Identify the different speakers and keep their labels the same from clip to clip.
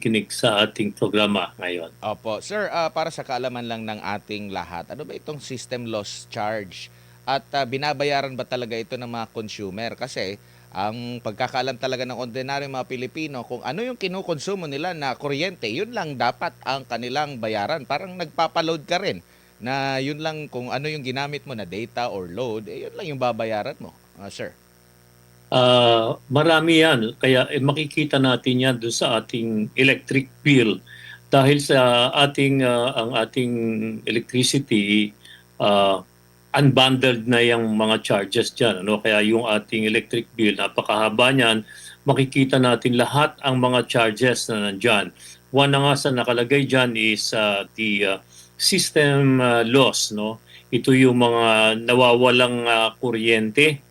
Speaker 1: kinig sa ating programa ngayon.
Speaker 2: Opo. Sir, para sa kaalaman lang ng ating lahat, ano ba itong system loss charge? At binabayaran ba talaga ito ng mga consumer? Kasi ang pagkakaalam talaga ng ordinaryong mga Pilipino, kung ano yung kinukonsumo nila na kuryente, yun lang dapat ang kanilang bayaran. Parang nagpapaload ka rin na yun lang kung ano yung ginamit mo na data or load, yun lang yung babayaran mo, sir.
Speaker 1: Marami yan. Kaya makikita natin yan doon sa ating electric bill. Dahil sa ang ating electricity, uh, unbundled na yung mga charges dyan. Ano? Kaya yung ating electric bill, napakahaba niyan. Makikita natin lahat ang mga charges na nandyan. One na nga sa nakalagay dyan is the system loss. No? Ito yung mga nawawalang kuryente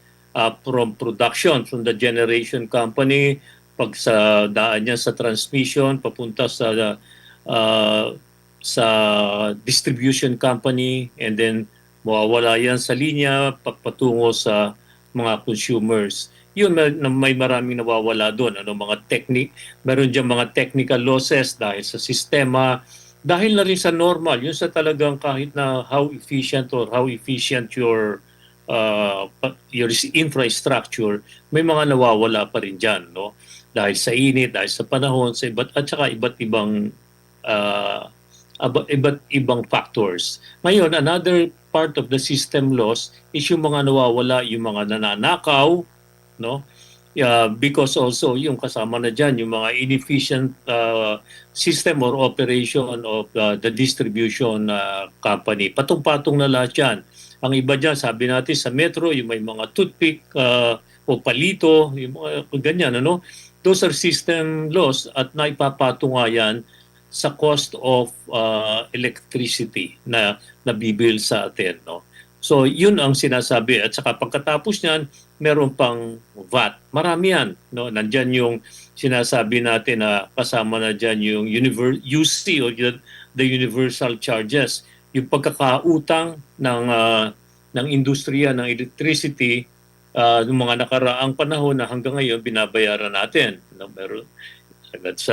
Speaker 1: from production, from the generation company, pag sa daan niya sa transmission, papunta uh, sa distribution company, and then mawawala yan sa linya, patungo sa mga consumers. Yun, may maraming nawawala doon. Ano, meron dyan mga technical losses dahil sa sistema, dahil na rin sa normal, yun sa talagang kahit na how efficient or how efficient your infrastructure, may mga nawawala pa rin dyan, no? Dahil sa init, dahil sa panahon, at saka uh, iba't ibang factors. Ngayon, another part of the system loss is yung mga nawawala, yung mga nananakaw, no? Because also yung kasama na dyan, yung mga inefficient system or operation of the distribution company. Patong-patong na lahat yan. Ang iba dyan, sabi natin sa metro, yung may mga toothpick o palito, yung mga ganyan, ano? Those are system loss at naipapatong nga yan sa cost of electricity na nabibil sa atin, no? So, yun ang sinasabi. At saka pagkatapos niyan, meron pang VAT. Marami yan. No? Nandyan yung sinasabi natin na kasama na dyan yung UC o the universal charges. Yung pagkakautang ng industriya ng electricity ng mga nakaraang panahon na hanggang ngayon binabayaran natin. No? That's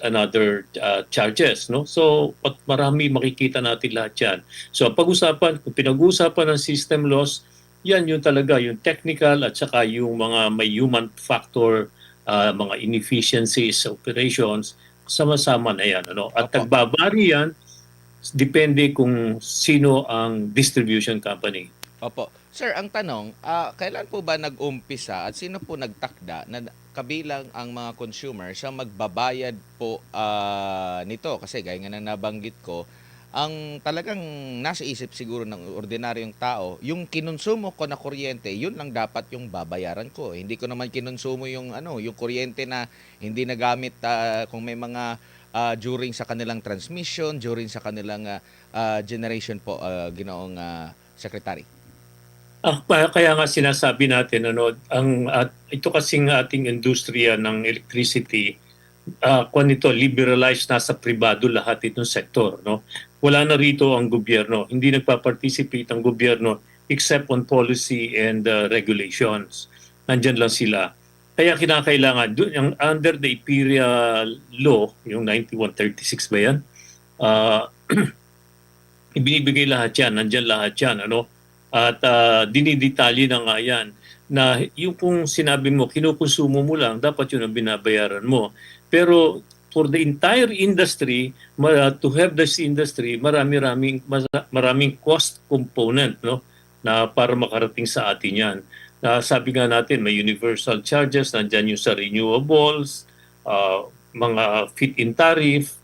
Speaker 1: another charges, no? So, marami makikita natin lahat 'yan. So, kung pinag-uusapan ng system loss, 'yan yung talaga yung technical at saka yung mga may human factor, mga inefficiencies sa operations, sama-sama na 'yan, ano? At
Speaker 2: Opo.
Speaker 1: nagbabari 'yan depende kung sino ang distribution company.
Speaker 2: Opo. Sir, ang tanong, kailan po ba nag-umpisa at sino po nagtakda na kabilang ang mga consumer sa magbabayad po nito? Kasi gaya nga na nabanggit ko, ang talagang nasa isip siguro ng ordinaryong tao, yung kinonsumo ko na kuryente, yun lang dapat yung babayaran ko. Hindi ko naman kinonsumo yung kuryente na hindi nagamit kung may mga during sa kanilang transmission, during sa kanilang generation po, ginoong secretary.
Speaker 1: Kaya nga sinasabi natin ano ito kasing ating industriya ng electricity kung ito liberalized na sa pribado lahat itong sektor, no? Wala na rito ang gobyerno, hindi nagpa-participate ang gobyerno except on policy and regulations. Nandyan lang sila. Kaya kinakailangan yung under the IPIRA law, yung 9136 ba yan? Uh, Ibinibigay lahat yan, nandyan lahat yan, ano? At dinidetalye na nga yan na yung kung sinabi mo, kinukonsumo mo lang, dapat yun ang binabayaran mo. Pero for the entire industry, to have this industry, maraming cost component, no? Na para makarating sa atin yan. Sabi nga natin, may universal charges, nandyan yung sa renewables, mga fit-in tariff,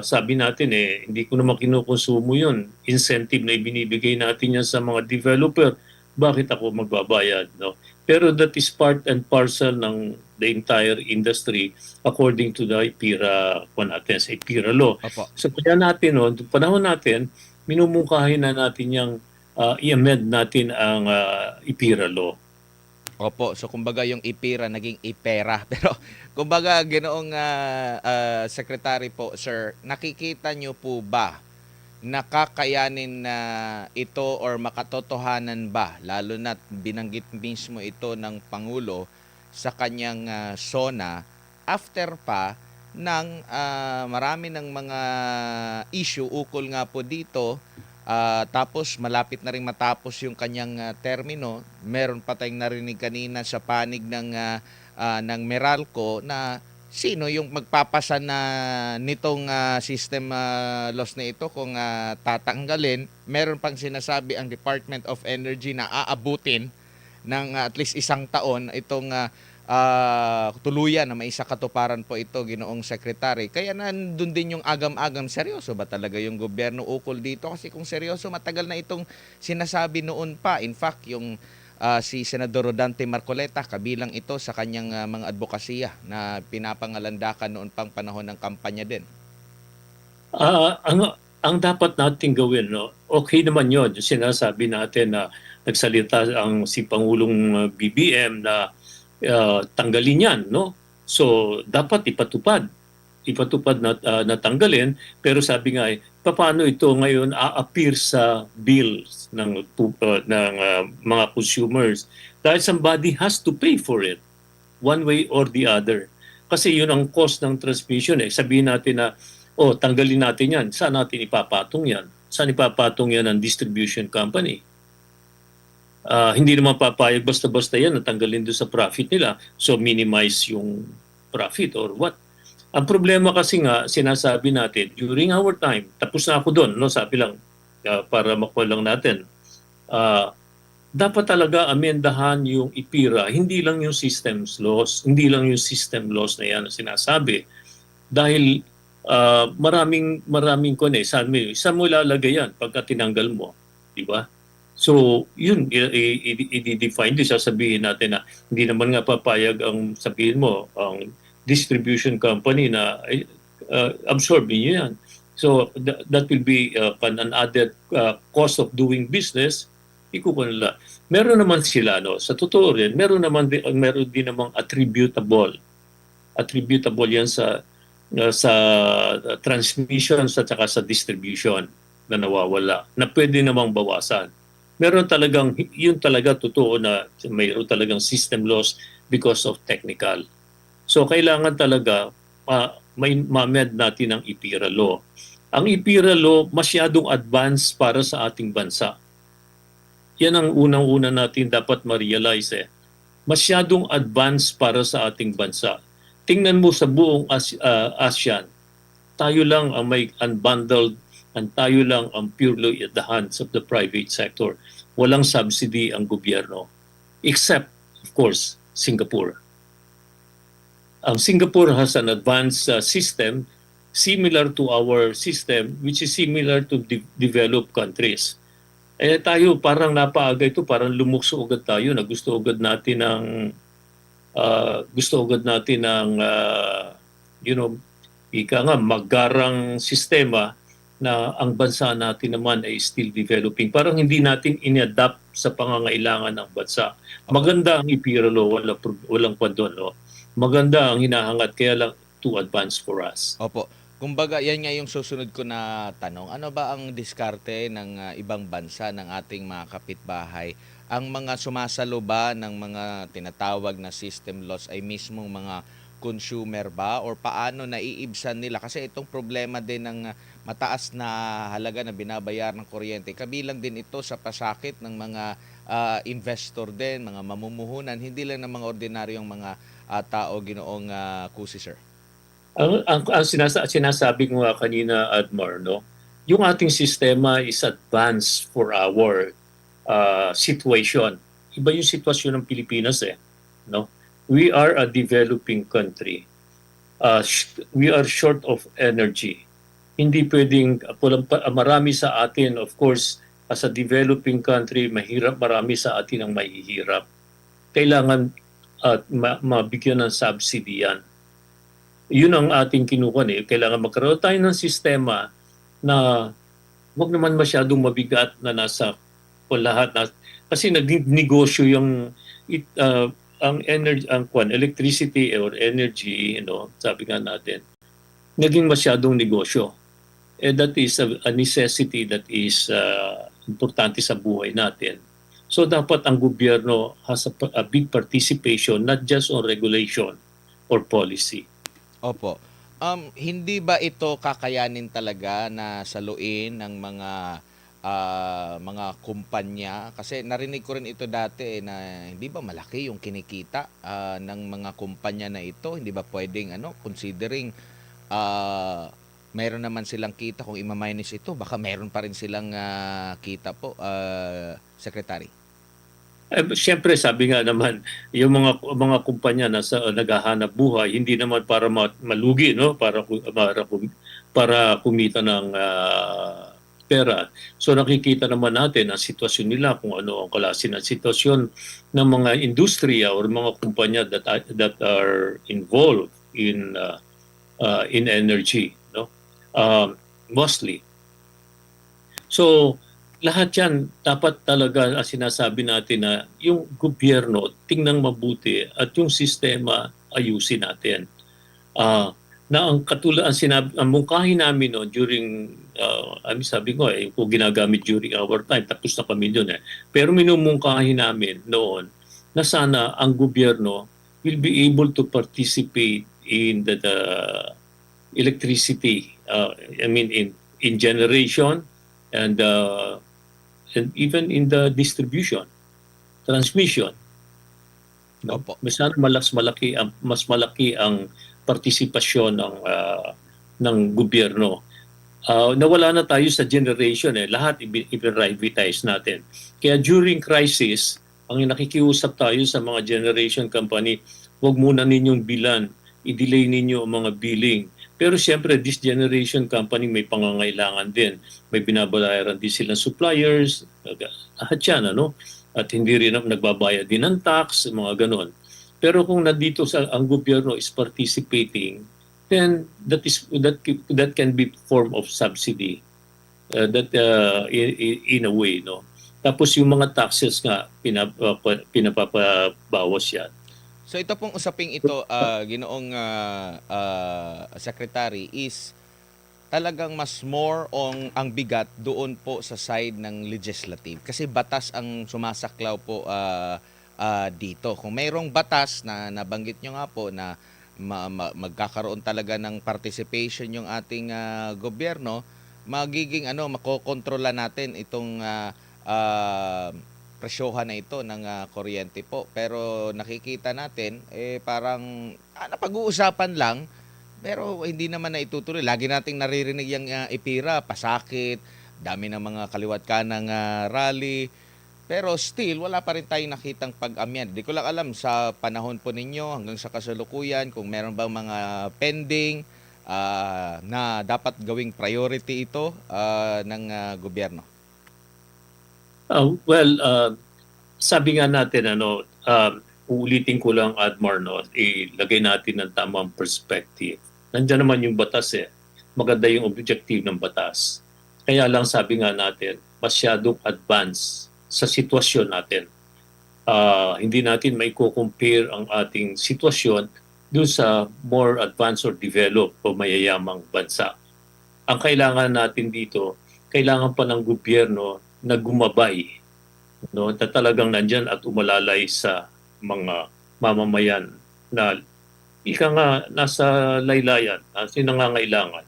Speaker 1: sabi natin hindi ko naman kinukonsumo yun. Incentive na ibinibigay natin yan sa mga developer. Bakit ako magbabayad? No? Pero that is part and parcel ng the entire industry according to the IPIRA, natin, sa IPIRA law.
Speaker 2: Opo.
Speaker 1: So kaya natin, no, panahon natin, minumungkahin na natin yung i-amend natin ang IPIRA law.
Speaker 2: Opo, so kumbaga yung IPIRA naging IPERA. Pero kumbaga ginoong secretary po, sir, nakikita nyo po ba nakakayanin na ito or makatotohanan ba, lalo na binanggit mismo ito ng Pangulo sa kanyang SONA, after pa ng marami ng mga issue ukol nga po dito. Tapos malapit na rin matapos yung kanyang termino. Meron pa tayong narinig kanina sa panig ng Meralco na sino yung magpapasa na nitong system loss na ito kung tatanggalin. Meron pang sinasabi ang Department of Energy na aabutin ng at least isang taon itong tuluyan na may isa katuparan po ito, Ginoong Secretary. Kaya nandun din yung agam-agam, seryoso ba talaga yung gobyerno ukol dito? Kasi kung seryoso, matagal na itong sinasabi noon pa. In fact, yung si Senador Rodante Marcoleta, kabilang ito sa kanyang mga advokasya na pinapangalandakan noon pang panahon ng kampanya din.
Speaker 1: Ang dapat nating gawin, no, okay naman yun. Yung sinasabi natin na nagsalita si Pangulong BBM na tanggalin yan, no? So, dapat ipatupad na tanggalin, pero sabi nga paano ito ngayon a-appear sa bills ng mga consumers? Dahil somebody has to pay for it, one way or the other. Kasi yun ang cost ng transmission. Sabihin natin na, tanggalin natin yan. Saan natin ipapatong yan? Saan ipapatong yan ng distribution company? Hindi naman papayag basta-basta yan natanggalin doon sa profit nila. So minimize yung profit or what. Ang problema kasi nga, sinasabi natin, during our time, tapos na ako doon, no, sabi lang, para makuha lang natin, dapat talaga amendahan yung IPIRA, hindi lang yung systems laws, hindi lang yung system laws na yan na sinasabi. Dahil maraming saan mo ilalagay yan pagka tinanggal mo, di ba? So, yun, i-define din, sasabihin natin na hindi naman nga papayag ang sabihin mo, ang distribution company na absorb niyo yan. So, that will be an added cost of doing business. Ikukuha nila. Meron naman sila, no, sa totoo rin, meron din namang attributable. Attributable yan sa transmission at saka sa distribution na nawawala, na pwede namang bawasan. Meron talagang, yun talaga totoo na mayroon talagang system loss because of technical. So kailangan talaga may ma-amend natin ang IPIRA law. Ang IPIRA law masyadong advanced para sa ating bansa. Yan ang unang-una natin dapat ma-realize. Masyadong advanced para sa ating bansa. Tingnan mo sa buong ASEAN, tayo lang ang may unbundled and tayo lang ang purely at the hands of the private sector. Walang subsidy ang gobyerno. Except, of course, Singapore. Ang Singapore has an advanced system similar to our system, which is similar to developed countries. Tayo parang napaaga ito, parang lumukso agad tayo na gusto agad natin ng ika nga magarang sistema na ang bansa natin naman ay still developing. Parang hindi natin in-adapt sa pangangailangan ng bansa. Maganda ang IPIRA law, walang pandon. No? Maganda ang hinahangat, kaya lang too advanced for us.
Speaker 2: Opo. Kumbaga, yan nga yung susunod ko na tanong. Ano ba ang diskarte ng ibang bansa ng ating mga kapitbahay? Ang mga sumasalo ba ng mga tinatawag na system loss ay mismong mga consumer ba? Or paano naiibsan nila? Kasi itong problema din ng mataas na halaga na binabayar ng kuryente, kabilang din ito sa pasakit ng mga investor din, mga mamumuhunan, hindi lang ng mga ordinaryong mga tao, Ginoong Kusi, sir.
Speaker 1: Ang sinasabi ko nga kanina, Admar, no, yung ating sistema is advanced for our situation. Iba yung sitwasyon ng Pilipinas no? We are a developing country. We are short of energy. Hindi pwedeng marami sa atin, of course, as a developing country, marami sa atin ang mahihirap. Kailangan mabigyan ng subsidy yan. Yun ang ating kinukuha. Kailangan magkaroon tayo ng sistema na wag naman masyadong mabigat na nasa lahat na, kasi nag-negosyo yung ang energy, electricity or energy, sabi nga natin, naging masyadong negosyo. That is a necessity that is importante sa buhay natin. So dapat ang gobyerno has a big participation, not just on regulation or policy.
Speaker 2: Opo. Hindi ba ito kakayanin talaga na saluin ng mga kumpanya? Kasi narinig ko rin ito dati, na hindi ba malaki yung kinikita ng mga kumpanya na ito? Hindi ba puwedeng ano, considering ah, meron naman silang kita kung ima-minus ito, baka meron pa rin silang kita po, Secretary?
Speaker 1: Siyempre sabi nga naman, yung mga kumpanya na naghahanap buhay, hindi naman para malugi, no? Para kumita ng pera. So nakikita naman natin ang sitwasyon nila, kung ano ang klase ng sitwasyon ng mga industriya or mga kumpanya that are involved in energy, no? Mostly. So, lahat yan, dapat talaga sinasabi natin na yung gobyerno, tingnan mabuti at yung sistema ayusin natin. Na ang katulad, ang mungkahi namin no, during, sabi ko kung ginagamit during our time, tapos na kami doon eh. Pero minumungkahi namin noon na sana ang gobyerno will be able to participate in the electricity, in generation, and even in the distribution, transmission, no?
Speaker 2: Opo.
Speaker 1: Mas malaki ang partisipasyon ng gobyerno. Nawala na tayo sa generation lahat i-privatize natin. Kaya during crisis, ang nakikiusap tayo sa mga generation company, huwag muna ninyong bilan, i-delay ninyo ang mga billing. Pero siyempre, this generation company may pangangailangan din. May binabayaran din silang suppliers, lahat yan, ano? At hindi rin nagbabayad din ng tax, mga ganon. Pero kung nandito ang gobyerno is participating, then that can be form of subsidy, that in a way, no? Tapos yung mga taxes nga pinapabawas yan.
Speaker 2: So ito pong usaping ito, Ginoong Secretary, is talagang mas more ang bigat doon po sa side ng legislative. Kasi batas ang sumasaklaw po dito. Kung mayroong batas na nabanggit nyo nga po na magkakaroon talaga ng participation yung ating gobyerno, magiging makokontrola natin itong presyohan na ito ng kuryente po. Pero nakikita natin, parang napag-uusapan lang, pero hindi naman na itutuloy. Lagi nating naririnig yung IPIRA, pasakit, dami ng mga kaliwat kanang rally. Pero still, wala pa rin tayong nakitang pag-amyan. Di ko lang alam sa panahon po ninyo hanggang sa kasalukuyan kung meron bang mga pending na dapat gawing priority ito ng gobyerno.
Speaker 1: Sabi nga natin, uulitin ko lang, Admar, no, ilagay natin ng tamang perspective. Nandiyan naman yung batas Maganda yung objective ng batas. Kaya lang sabi nga natin, masyadong advance sa sitwasyon natin. Hindi natin may compare ang ating sitwasyon dun sa more advanced or developed o mayayamang bansa. Ang kailangan natin dito, kailangan pa ng gobyerno na gumabay, no, na talagang nandyan at umalalay sa mga mamamayan na ika nga nasa laylayan, nasa nangangailangan.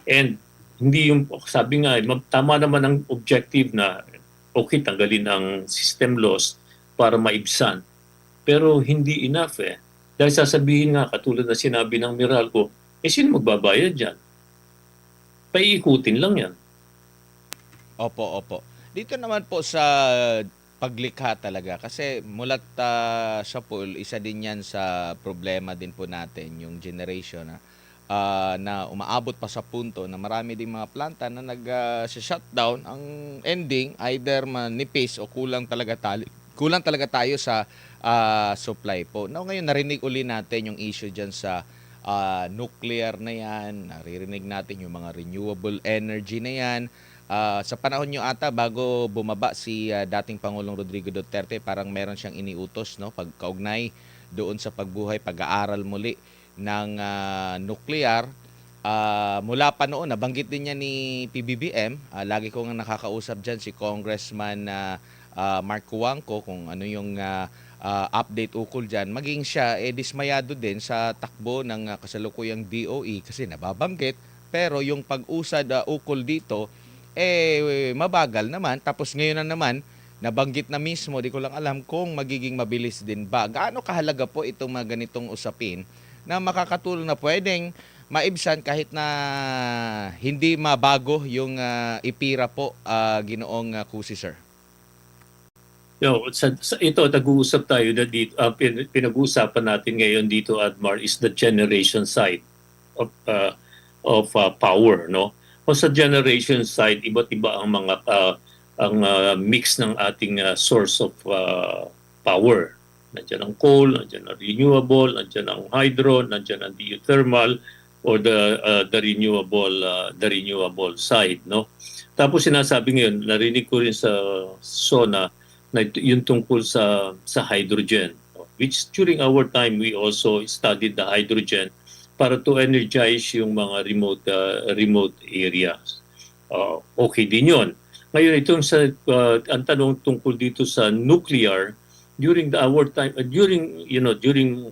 Speaker 1: And hindi yung, sabi nga, tama naman ang objective na okay, tanggalin ang system laws para maibsan. Pero hindi enough Dahil sasabihin nga, katulad na sinabi ng Meralco, sino magbabayad dyan? Paiikutin lang yan.
Speaker 2: Opo, opo. Dito naman po sa paglikha talaga, kasi mulat sa pool, isa din yan sa problema din po natin, yung generation na umaabot pa sa punto na marami ding mga planta na nag-shutdown. Ang ending, either manipis o kulang talaga tayo sa supply po. Now, ngayon narinig uli natin yung issue dyan sa nuclear na yan, naririnig natin yung mga renewable energy na yan. Sa panahon nyo ata, bago bumaba si dating Pangulong Rodrigo Duterte, parang meron siyang iniutos, no, pagkaugnay doon sa pag-aaral muli ng nuclear. Mula pa noon, nabanggit din niya ni PBBM, lagi ko nga nakakausap dyan si Congressman Mark Cuangco, kung ano yung update ukol diyan, maging siya dismayado din sa takbo ng kasalukuyang DOE kasi nababanggit, pero yung pag-usad ukol dito mabagal naman, tapos ngayon na naman nabanggit na mismo, di ko lang alam kung magiging mabilis din ba. Gaano kahalaga po itong mga ganitong usapin na makakatulong na pwedeng maibsan kahit na hindi mabago yung ipira po, Ginoong Cusi, sir?
Speaker 1: Ito, nag-uusap tayo na dito, pinag-uusapan natin ngayon dito, Admar, is the generation side of power, no? O sa generation side, iba't iba ang mga mix ng ating source of power. Nandiyan ang coal, nandiyan ang renewable, nandiyan ang hydro, nandiyan ang geothermal, or the renewable side, no? Tapos sinasabi ngayon, narinig ko rin sa SONA na yung tungkol sa hydrogen, no? Which during our time we also studied the hydrogen para to energize yung mga remote areas. Okay din 'yon. Ngayon itong ang tanong tungkol dito sa nuclear, during our time, during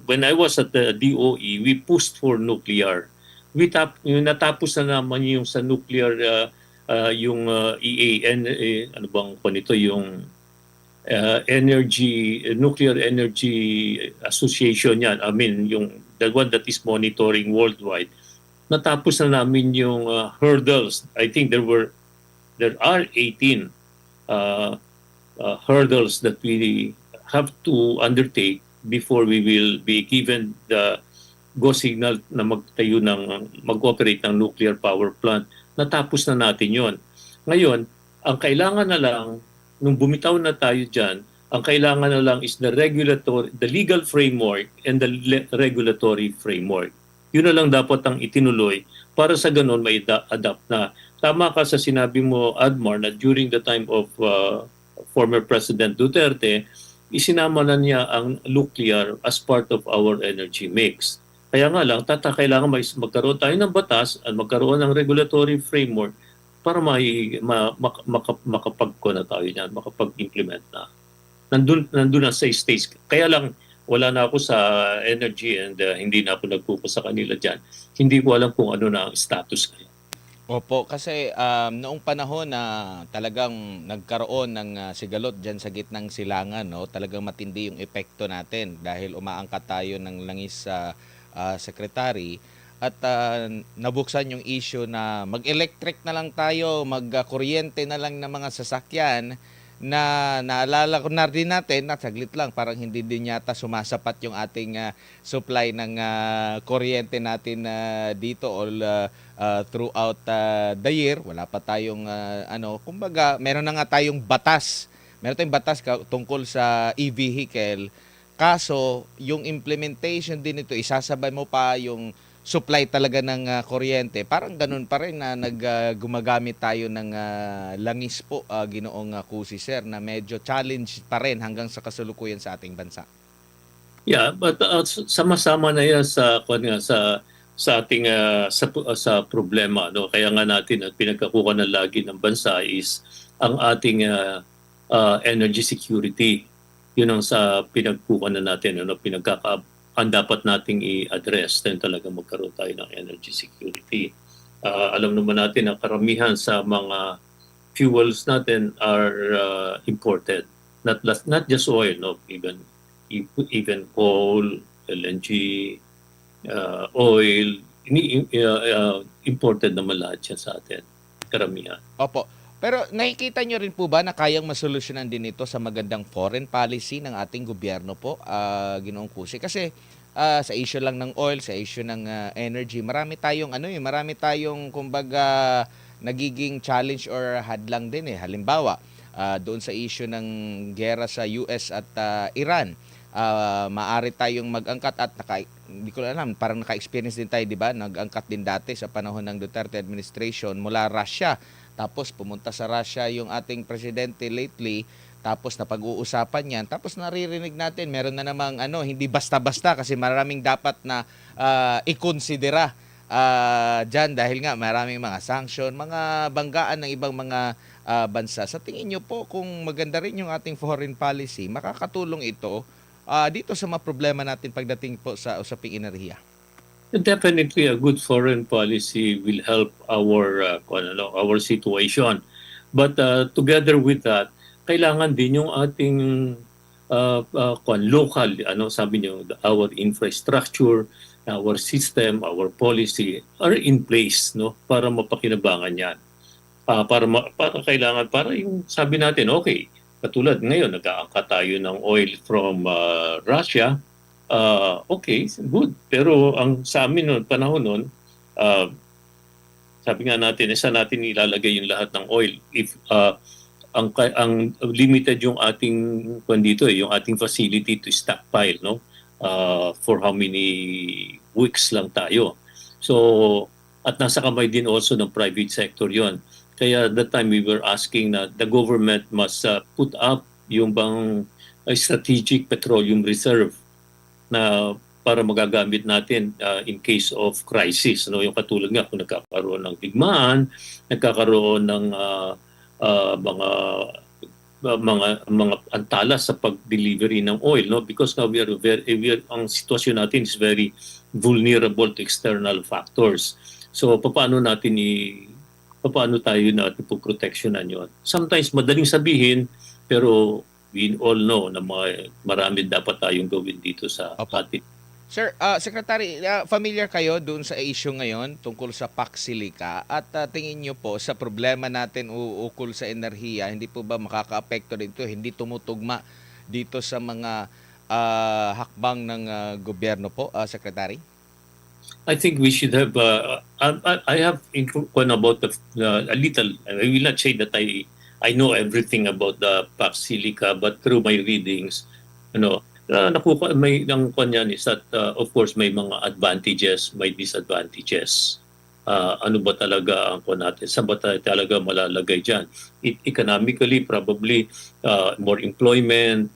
Speaker 1: when I was at the DOE, we pushed for nuclear. Natapos na naman yung sa nuclear, yung EAN, ano bang po nito, yung Nuclear Energy Association yan. I mean, the one that is monitoring worldwide. Natapos na namin yung hurdles. I think there are 18 hurdles that we have to undertake before we will be given the go signal na mag-operate ng nuclear power plant. Natapos na natin yon. Ngayon, ang kailangan na lang, nung bumitaw na tayo dyan, ang kailangan na lang is the legal framework and the regulatory framework. Yun na lang dapat ang itinuloy para sa ganun may adapt na. Tama ka sa sinabi mo, Admar, na during the time of former President Duterte, isinama na niya ang nuclear as part of our energy mix. Kaya nga lang, kailangan magkaroon tayo ng batas at magkaroon ng regulatory framework para makapag-ko na tayo niyan, makapag-implement na. Nandun na sa stage. Kaya lang, wala na ako sa energy and hindi na ako nagpupo sa kanila dyan. Hindi ko alam kung ano na ang status ngayon.
Speaker 2: Opo, kasi noong panahon na talagang nagkaroon ng sigalot dyan sa gitnang silangan, no, talagang matindi yung epekto natin dahil umaangkat tayo ng langis sa secretary at nabuksan yung issue na mag-electric na lang tayo, mag-kuryente na lang ng mga sasakyan na naalala ko na rin natin na saglit lang parang hindi din yata sumasapat yung ating supply ng kuryente natin dito all throughout the year. Wala pa tayong kumbaga meron na nga tayong batas. Meron tayong batas tungkol sa e-vehicle. Kaso yung implementation din ito, isasabay mo pa yung supply talaga ng kuryente. Parang ganun pa rin na gumagamit tayo ng langis po, Ginoong Cusi, sir, na medyo challenge pa rin hanggang sa kasalukuyan sa ating bansa.
Speaker 1: Yeah, but sama-sama na yan sa ating sa problema, no. Kaya nga natin at pinagkakuha na lagi ng bansa is ang ating energy security. Yun ang sa pinagkuha na natin, ano, ang dapat nating i-address din talaga magkaroon tayo ng energy security. Alam naman natin na karamihan sa mga fuels natin are imported. Not just oil, no, even coal, LNG, oil, imported naman lahat yan sa atin, karamihan.
Speaker 2: Opo. Pero nakikita nyo rin po ba na kayang masolusyonan din ito sa magandang foreign policy ng ating gobyerno po, Ginoong Cusi? Kasi sa issue lang ng oil, sa issue ng energy, marami tayong kumbaga nagiging challenge or hadlang din eh. Halimbawa, doon sa issue ng gera sa US at Iran, maaari tayong mag-angkat at hindi ko alam, parang naka-experience din tayo, di ba? Nag-angkat din dati sa panahon ng Duterte administration mula Russia. Tapos pumunta sa Russia yung ating presidente lately, tapos napag-uusapan yan, tapos naririnig natin meron na namang hindi basta-basta kasi maraming dapat na ikonsidera dyan dahil nga maraming mga sanction, mga banggaan ng ibang mga bansa. Sa tingin nyo po, kung maganda rin yung ating foreign policy, makakatulong ito dito sa mga problema natin pagdating po sa usaping enerhiya?
Speaker 1: Definitely, a good foreign policy will help our situation. But together with that, kailangan din yung ating local, sabi niyo, our infrastructure, our system, our policy are in place, no, para mapakinabangan yan. Para yung sabi natin, okay, katulad ngayon, nag-aangkat tayo ng oil from Russia. Okay, good. Pero ang sa amin noon, panahon noon, uh, sabi nga natin, saan natin ilalagay yung lahat ng oil? If ang limited yung ating dito, yung ating facility to stockpile, no? For how many weeks lang tayo. So, at nasa kamay din also ng private sector yon. Kaya that time we were asking na the government must put up yung bang strategic petroleum reserve na para magagamit natin in case of crisis, no, yung katulad nga kung nagkakaroon ng digmaan, nagkakaroon ng mga antalas sa pag-delivery ng oil, no, because now ang sitwasyon natin is very vulnerable to external factors. So paano tayo natin proteksyonan yon? Sometimes madaling sabihin, pero we all know na marami dapat tayong gawin dito sa atin.
Speaker 2: Sir, Secretary, familiar kayo dun sa issue ngayon tungkol sa PAC Silica at tingin nyo po sa problema natin ukol sa enerhiya, hindi po ba makaka-apekto dito, hindi tumutugma dito sa mga hakbang ng gobyerno po, Secretary?
Speaker 1: I think we should have. I have one about a little. I will not say that I know everything about the PAC Silica, but through my readings, may ang kanyan is that of course may mga advantages, may disadvantages. Ano ba talaga ang natin? Saan ba talaga malalagay diyan? Economically, probably more employment.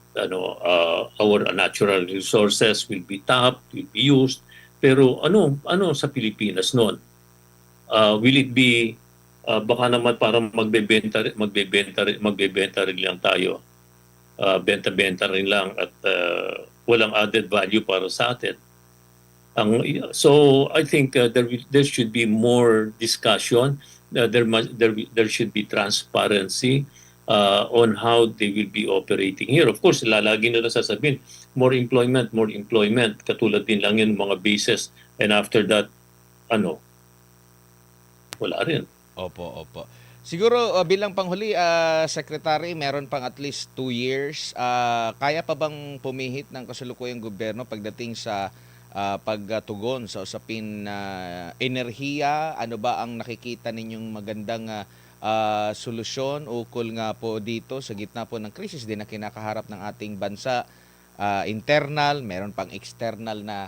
Speaker 1: Our natural resources will be tapped, will be used. Pero ano sa Pilipinas noon? Will it be baka naman parang magbebenta rin lang tayo. Benta-benta rin lang at walang added value para sa atin. So I think there should be more discussion. There should be transparency on how they will be operating here. Of course, lalagi nila sasabihin, more employment. Katulad din lang yun mga bases. And after that, wala rin.
Speaker 2: Opo. Siguro bilang panghuli, Secretary, meron pang at least 2 years. Kaya pa bang pumihit ng kasalukuyang gobyerno pagdating sa pagtugon sa usapin na enerhiya? Ano ba ang nakikita ninyong magandang solusyon ukol nga po dito sa gitna po ng krisis din na kinakaharap ng ating bansa? Internal, meron pang external na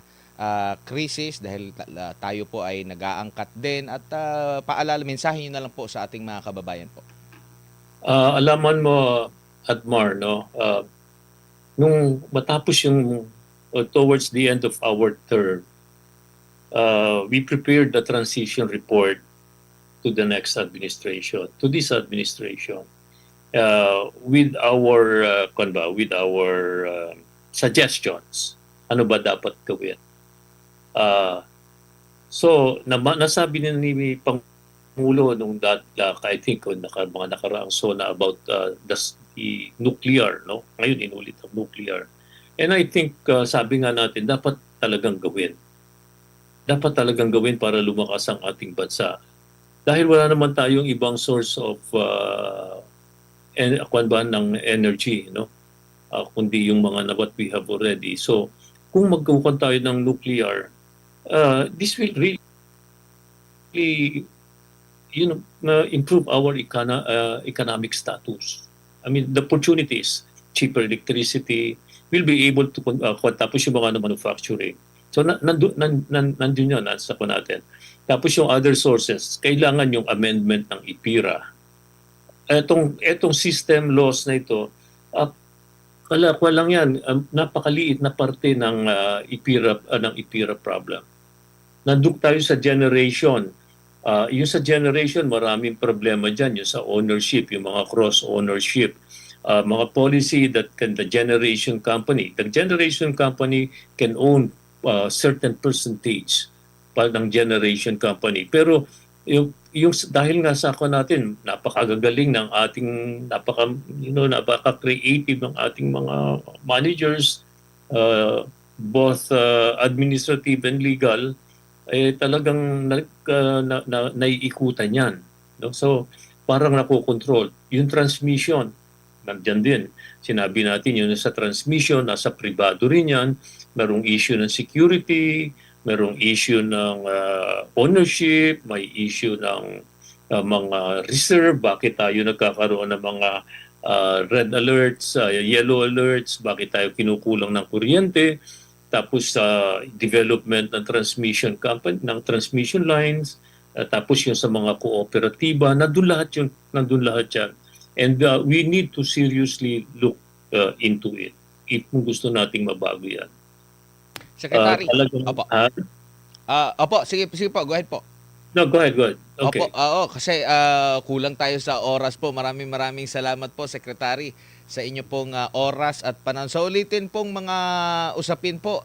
Speaker 2: krisis dahil tayo po ay nag-aangkat din at mensahe nyo na lang po sa ating mga kababayan po.
Speaker 1: Alaman mo, Admar, no? Nung matapos yung towards the end of our term, we prepared the transition report to the next administration, to this administration, with our suggestions. Ano ba dapat gawin? So nasabi ni Pangulo nung I think mga nakaraang SONA about the nuclear, no? Ngayon inulit ang nuclear. And I think sabi nga natin dapat talagang gawin. Dapat talagang gawin para lumakas ang ating bansa. Dahil wala naman tayong ibang source of ng energy, no? Kundi yung mga what we have already. So kung magkukuha tayo ng nuclear, this will really improve our economic status. I mean, the opportunities, cheaper electricity, will be able to tapos yung mga manufacturing. So nandun yun, nasa po natin. Tapos yung other sources, kailangan yung amendment ng IPIRA. Etong system laws na ito, lang yan, napakaliit na parte ng IPIRA problem. Nandun tayo sa generation. Yung sa generation, maraming problema dyan. Yung sa ownership, yung mga cross-ownership. mga policy that the generation company can own certain percentage ng generation company. Pero yung dahil nga sa ako natin, napakagagaling ng ating napaka-creative ng ating mga managers, both administrative and legal, talagang naiikutan yan. No? So, parang nakokontrol. Yung transmission, nandyan din. Sinabi natin yun sa transmission, nasa privado rin yan. Merong issue ng security, merong issue ng ownership, may issue ng mga reserve, bakit tayo nagkakaroon ng mga red alerts, yellow alerts, bakit tayo kinukulang ng kuryente, tapos sa development ng transmission company, ng transmission lines, tapos yung sa mga kooperatiba, nandun lahat yan. And we need to seriously look into it if gusto nating mabago yan.
Speaker 2: Secretary.
Speaker 1: Talagang,
Speaker 2: Opo. Opo, sige po, go ahead po.
Speaker 1: No, go ahead. Okay.
Speaker 2: Opo, oo, kasi kulang tayo sa oras po. Maraming salamat po, Secretary, sa inyo pong oras at panahon. Sa ulitin pong mga usapin po,